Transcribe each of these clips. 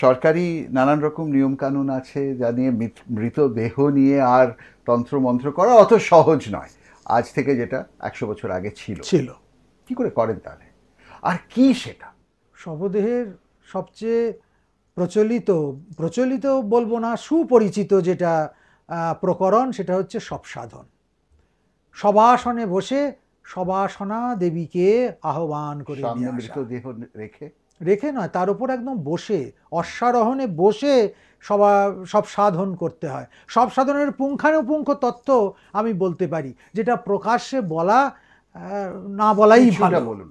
সরকারি নানান রকম নিয়ম কানুন আছে যা নিয়ে মৃতদেহ নিয়ে আর তন্ত্রমন্ত্র করা অত সহজ নয় আজ থেকে, যেটা 100 বছর আগে ছিল। কি করে করেন তাহলে, আর কি সেটা? শবদেহের সবচেয়ে প্রচলিত বলবো না, সুপরিচিত যেটা প্রকরণ, সেটা হচ্ছে সবসাধন। সবাসনে বসে সবাসনা দেবীকে আহ্বান করে সামনে মৃতদেহ রেখে নয়, তার উপর একদম বসে, অশ্বারোহণে বসে সব সাধন করতে হয়। সব সাধনের পুঙ্খানুপুঙ্খ তথ্য আমি বলতে পারি, যেটা প্রকাশ্যে বলা না বলাই ভালো। বলুন।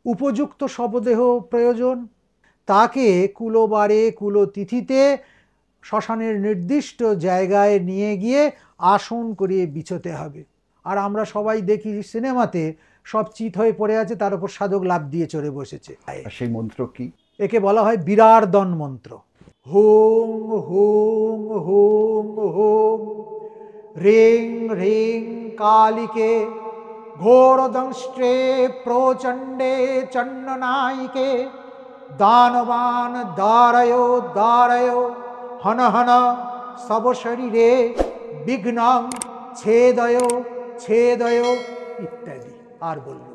উপযুক্ত শবদেহ প্রয়োজন, তাকে কুলবারে কুলতিথিতে শ্মশানের নির্দিষ্ট জায়গায় নিয়ে গিয়ে আসন করিয়ে বিছোতে হবে। আর আমরা সবাই দেখি সিনেমাতে সব চিত হয়ে পড়ে আছে, তার উপর সাধক লাফ দিয়ে চড়ে বসেছে। সেই মন্ত্র কি? একে বলা হয় বিরার্দন মন্ত্র। হোং হোং হোং হোং রেং রেং কালিকে ঘোরদংষ্ট্রে প্রচণ্ডে চণ্ডনায়িকে দানবান দারয় দারয় হন হন সব শরীরে বিঘ্নং ছেদয় ছেদয় ইত্যাদি। আর বলবো